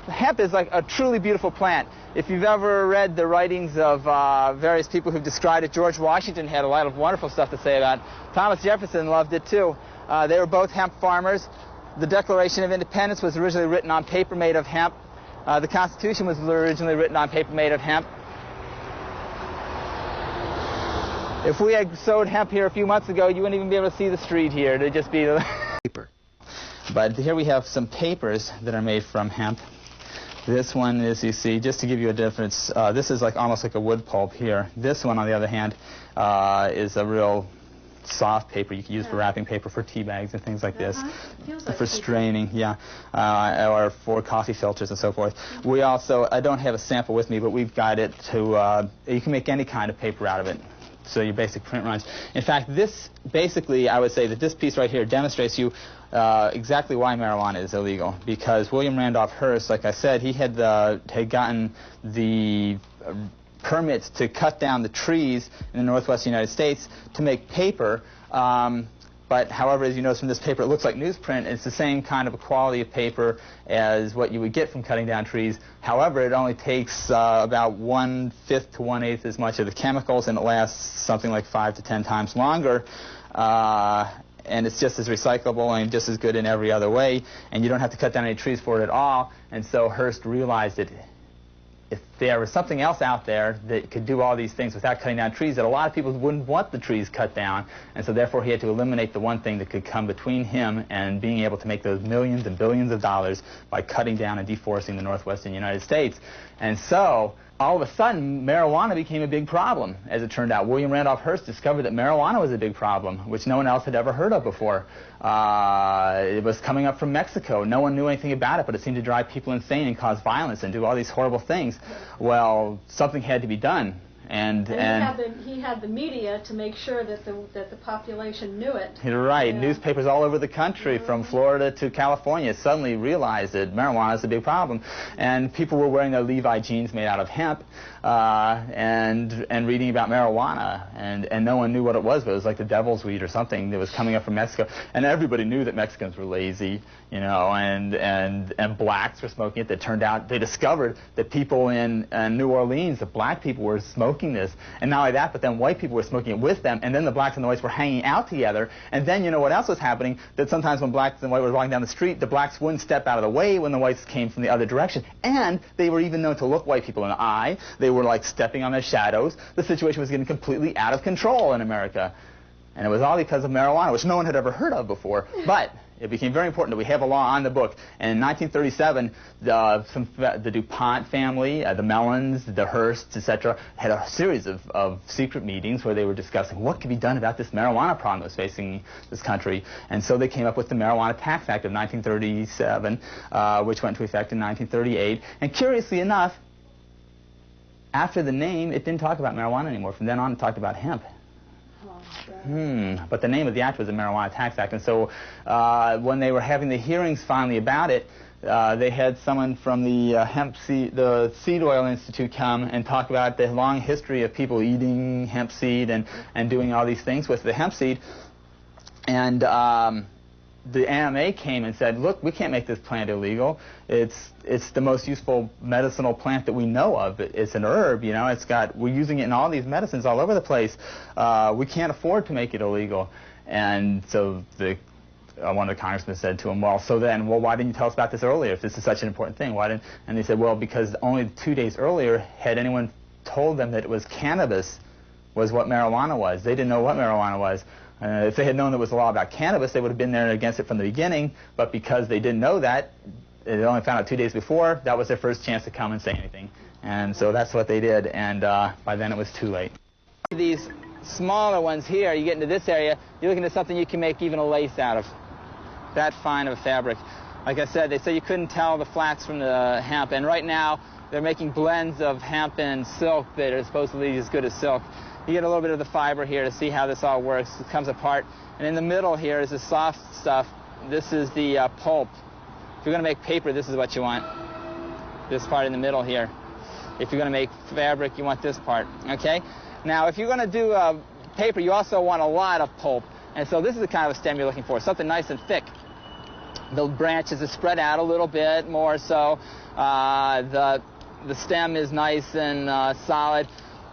hemp is like a truly beautiful plant. If you've ever read the writings of various people who've described it, George Washington had a lot of wonderful stuff to say about it. Thomas Jefferson loved it too. They were both hemp farmers. The Declaration of Independence was originally written on paper made of hemp. The Constitution was originally written on paper made of hemp. If we had sowed hemp here a few months ago, you wouldn't even be able to see the street here. It'd just be paper. But here we have some papers that are made from hemp. This one is, you see, just to give you a difference, this is like almost like a wood pulp here. This one, on the other hand, is a real soft paper you can use for wrapping paper for tea bags and things like this, like for straining, or for coffee filters and so forth. We also, I don't have a sample with me, but we've got it to, you can make any kind of paper out of it. So your basic print runs. In fact, this basically, I would say that this piece right here demonstrates to you exactly why marijuana is illegal. Because William Randolph Hearst, like I said, he had gotten the permits to cut down the trees in the northwest United States to make paper. But however, as you notice from this paper, it looks like newsprint. It's the same kind of a quality of paper as what you would get from cutting down trees. However, it only takes about 1/5 to 1/8 as much of the chemicals, and it lasts something like 5 to 10 times longer. And it's just as recyclable and just as good in every other way. And you don't have to cut down any trees for it at all. And so Hearst realized that if there was something else out there that could do all these things without cutting down trees, that a lot of people wouldn't want the trees cut down. And so therefore he had to eliminate the one thing that could come between him and being able to make those millions and billions of dollars by cutting down and deforesting the northwestern United States. And so all of a sudden, marijuana became a big problem, as it turned out. William Randolph Hearst discovered that marijuana was a big problem, which no one else had ever heard of before. It was coming up from Mexico. No one knew anything about it, but it seemed to drive people insane and cause violence and do all these horrible things. Well, something had to be done. And he had the media to make sure that the population knew it. You're right. Yeah. Newspapers all over the country, from Florida to California, suddenly realized that marijuana is a big problem, and people were wearing their Levi jeans made out of hemp, and reading about marijuana, and no one knew what it was, but it was like the devil's weed or something that was coming up from Mexico, and everybody knew that Mexicans were lazy, you know, and blacks were smoking it. That turned out they discovered that people in New Orleans, the black people, were smoking this, and not only that, but then white people were smoking it with them, and then the blacks and the whites were hanging out together, and then you know what else was happening? That sometimes when blacks and whites were walking down the street, the blacks wouldn't step out of the way when the whites came from the other direction, and they were even known to look white people in the eye. They were like stepping on their shadows. The situation was getting completely out of control in America, and it was all because of marijuana, which no one had ever heard of before. But it became very important that we have a law on the book. And in 1937, the DuPont family, the Mellons, the Hearsts, etc., had a series of secret meetings where they were discussing what could be done about this marijuana problem that was facing this country. And so they came up with the Marijuana Tax Act of 1937, which went into effect in 1938. And curiously enough, after the name, it didn't talk about marijuana anymore. From then on, it talked about hemp. But the name of the act was the Marijuana Tax Act, and so when they were having the hearings finally about it, they had someone from the Seed Oil Institute come and talk about the long history of people eating hemp seed and doing all these things with the hemp seed. And the AMA came and said, look, we can't make this plant illegal. It's the most useful medicinal plant that we know of. It's an herb, you know. We're using it in all these medicines all over the place. We can't afford to make it illegal. And so one of the congressmen said to him, well, why didn't you tell us about this earlier if this is such an important thing? Why didn't? And they said, well, because only 2 days earlier had anyone told them that it was cannabis was what marijuana was. They didn't know what marijuana was. If they had known there was a law about cannabis, they would have been there against it from the beginning, but because they didn't know that, they only found out 2 days before, that was their first chance to come and say anything. And so that's what they did, and by then it was too late. These smaller ones here, you get into this area, you're looking at something you can make even a lace out of. That fine of a fabric. Like I said, they say you couldn't tell the flax from the hemp, and right now they're making blends of hemp and silk that are supposedly as good as silk. You get a little bit of the fiber here to see how this all works. It comes apart. And in the middle here is the soft stuff. This is the pulp. If you're going to make paper, this is what you want. This part in the middle here. If you're going to make fabric, you want this part. Okay? Now, if you're going to do paper, you also want a lot of pulp. And so this is the kind of a stem you're looking for, something nice and thick. The branches are spread out a little bit more so. The stem is nice and solid.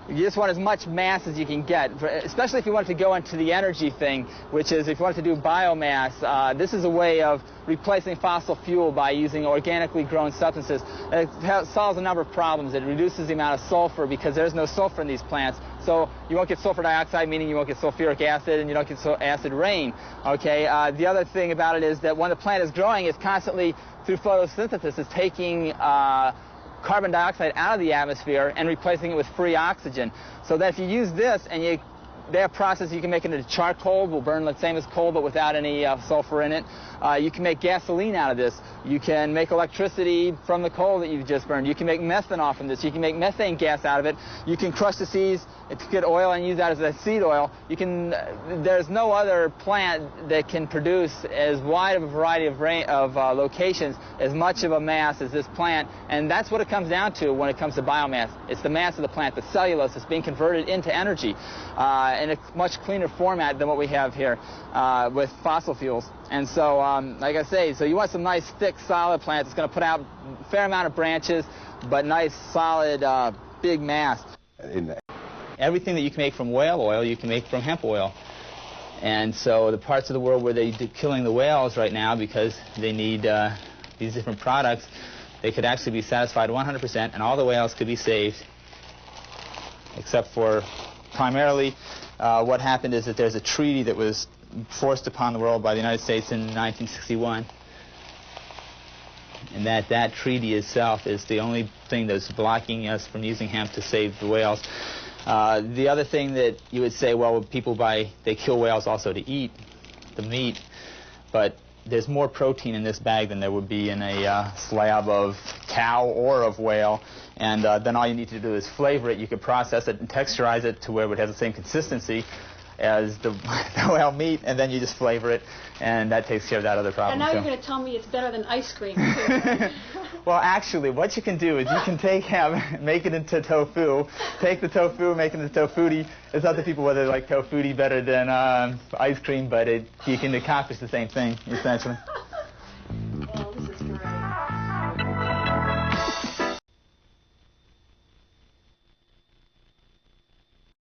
You just want as much mass as you can get, especially if you want to go into the energy thing, which is if you want to do biomass. This is a way of replacing fossil fuel by using organically grown substances. It solves a number of problems. It reduces the amount of sulfur because there's no sulfur in these plants. So you won't get sulfur dioxide, meaning you won't get sulfuric acid, and you don't get acid rain. Okay. The other thing about it is that when the plant is growing, it's constantly, through photosynthesis, is taking carbon dioxide out of the atmosphere and replacing it with free oxygen. So that if you use this and their process, you can make it into charcoal, will burn the same as coal but without any sulfur in it. You can make gasoline out of this. You can make electricity from the coal that you've just burned. You can make methanol from this. You can make methane gas out of it. You can crush the seeds to get oil and use that as a seed oil. There's no other plant that can produce as wide of a variety of locations, as much of a mass as this plant, and that's what it comes down to when it comes to biomass. It's the mass of the plant, the cellulose that's being converted into energy in a much cleaner format than what we have here with fossil fuels. And so, like I say, so you want some nice, thick, solid plants that's going to put out a fair amount of branches, but nice, solid, big mass. Everything that you can make from whale oil, you can make from hemp oil. And so the parts of the world where they're killing the whales right now because they need these different products, they could actually be satisfied 100%, and all the whales could be saved, except for primarily what happened is that there's a treaty that was forced upon the world by the United States in 1961. And that treaty itself is the only thing that's blocking us from using hemp to save the whales. The other thing that you would say, well, people they kill whales also to eat the meat, but there's more protein in this bag than there would be in a slab of cow or of whale, and then all you need to do is flavor it. You could process it and texturize it to where it would have the same consistency as the whale meat, and then you just flavor it, and that takes care of that other problem. And now you're going to tell me it's better than ice cream, too. Well, actually, what you can do is you can take hemp, make it into tofu, take the tofu, make it into tofuti. It's up to people whether they like tofuti better than ice cream, but you can accomplish the same thing, essentially.